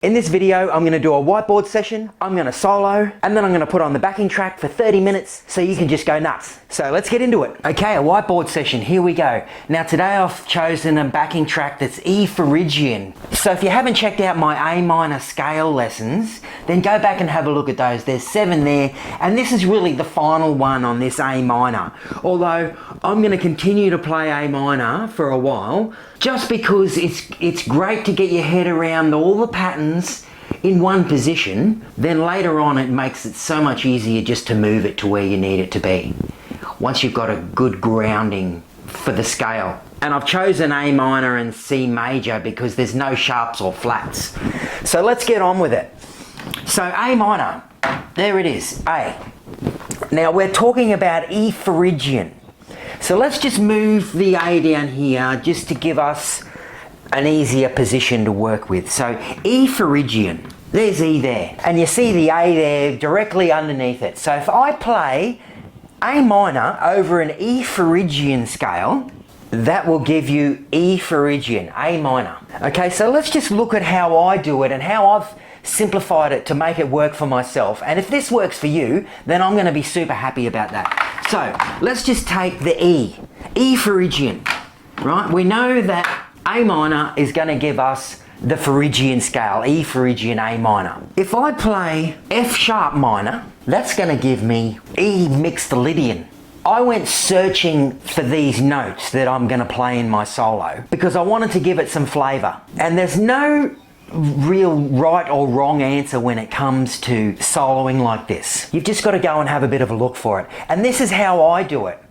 In this video, I'm going to do a whiteboard session, I'm going to solo, and then I'm going to put on the backing track for 30 minutes so you can just go nuts. So let's get into it. Okay, a whiteboard session, here we go. Now today I've chosen a backing track that's E Phrygian. So if you haven't checked out my A minor scale lessons, then go back and have a look at those. There's 7 there, and this is really the final one on this A minor. Although I'm going to continue to play A minor for a while, just because it's great to get your head around all the patterns in one position. Then later on it makes it so much easier just to move it to where you need it to be once you've got a good grounding for the scale. And I've chosen A minor and C major because there's no sharps or flats. So let's get on with it. So A minor, there it is, A. Now we're talking about E Phrygian. So let's just move the A down here just to give us an easier position to work with. So E Phrygian, there's E there. And you see the A there directly underneath it. So if I play A minor over an E Phrygian scale, that will give you E Phrygian, A minor. Okay, so let's just look at how I do it and how I've simplified it to make it work for myself. And if this works for you, then I'm going to be super happy about that. So let's just take the E Phrygian, right? We know that A minor is going to give us the Phrygian scale, E Phrygian A minor. If I play F sharp minor, that's going to give me E Mixolydian. I went searching for these notes that I'm going to play in my solo because I wanted to give it some flavor. And there's no real right or wrong answer when it comes to soloing like this. You've just got to go and have a bit of a look for it. And this is how I do it.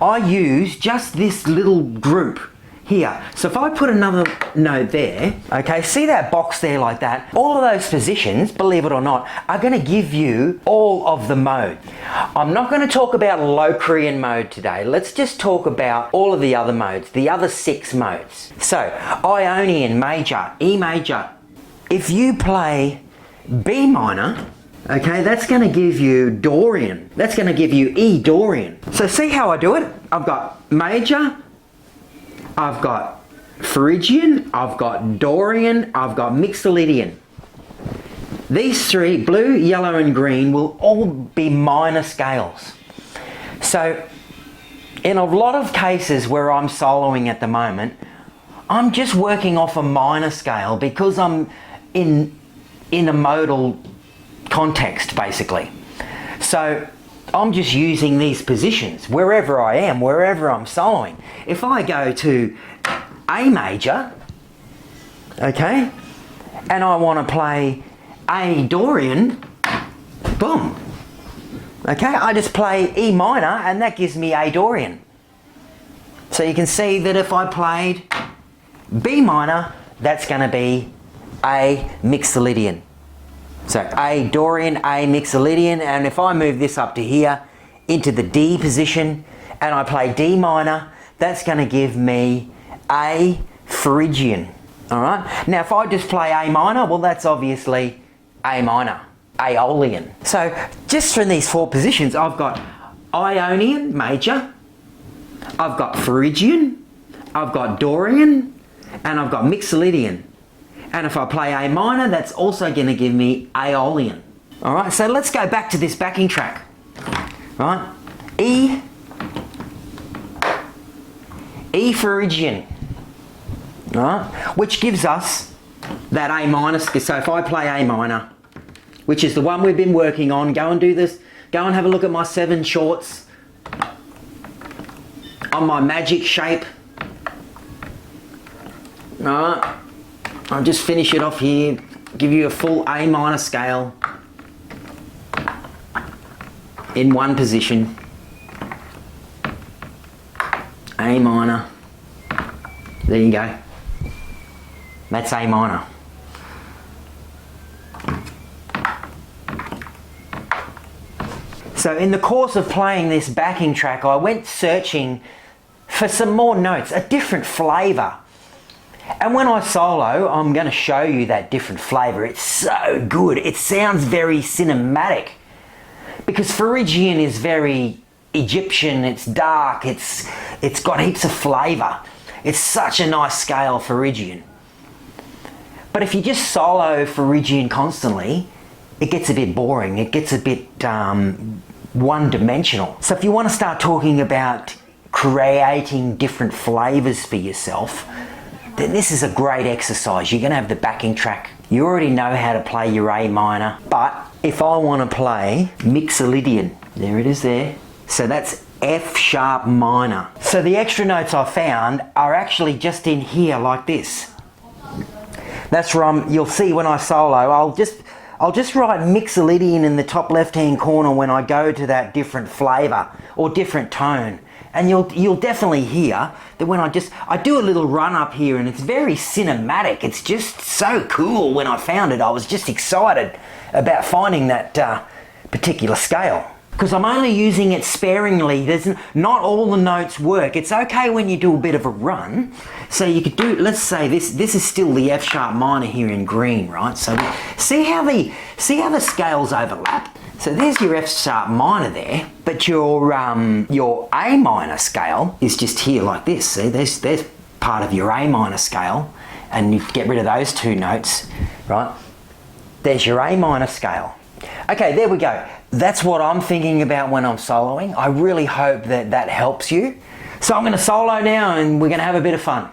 I use just this little group here. So if I put another note there, okay, see that box there like that? All of those positions, believe it or not, are going to give you all of the mode. I'm not going to talk about Locrian mode today. Let's just talk about all of the other modes, the other 6 modes. So Ionian major, E major. If you play B minor, okay, that's going to give you Dorian. That's going to give you E Dorian. So see how I do it? I've got major, I've got Phrygian, I've got Dorian, I've got Mixolydian. These 3, blue, yellow and green, will all be minor scales. So in a lot of cases where I'm soloing at the moment, I'm just working off a minor scale because I'm in a modal context basically. So I'm just using these positions wherever I am, wherever I'm soloing. If I go to A major, okay, and I want to play A Dorian, boom. Okay, I just play E minor and that gives me A Dorian. So you can see that if I played B minor, that's going to be A Mixolydian. So A Dorian, A Mixolydian, and if I move this up to here into the D position and I play D minor, that's going to give me A Phrygian. All right. Now if I just play A minor, well that's obviously A minor, Aeolian. So just from these 4 positions, I've got Ionian major, I've got Phrygian, I've got Dorian, and I've got Mixolydian. And if I play A minor, that's also going to give me Aeolian. All right, so let's go back to this backing track. Right, E Phrygian, all right, which gives us that A minor. So if I play A minor, which is the one we've been working on, go and do this. Go and have a look at my 7 shorts on my magic shape. All right. I'll just finish it off here, give you a full A minor scale in one position. A minor. There you go. That's A minor. So in the course of playing this backing track, I went searching for some more notes, a different flavour. And when I solo, I'm going to show you that different flavour. It's so good. It sounds very cinematic because Phrygian is very Egyptian. It's dark. It's got heaps of flavour. It's such a nice scale, Phrygian. But if you just solo Phrygian constantly, it gets a bit boring. It gets a bit one-dimensional. So if you want to start talking about creating different flavors for yourself, then this is a great exercise. You're going to have the backing track. You already know how to play your A minor. But if I want to play Mixolydian, there it is there. So that's F sharp minor. So the extra notes I found are actually just in here like this. That's where you'll see when I solo, I'll just write Mixolydian in the top left-hand corner when I go to that different flavor or different tone. And you'll definitely hear that when I do a little run up here, and it's very cinematic. It's just so cool. When I found it, I was just excited about finding that particular scale. Because I'm only using it sparingly. Not all the notes work. It's okay when you do a bit of a run. So you could do, let's say this is still the F sharp minor here in green, right? So see how the scales overlap. So there's your F sharp minor there, but your A minor scale is just here like this. See, there's part of your A minor scale, and you get rid of those two notes, right? There's your A minor scale. Okay, there we go. That's what I'm thinking about when I'm soloing. I really hope that helps you. So I'm going to solo now, and we're going to have a bit of fun.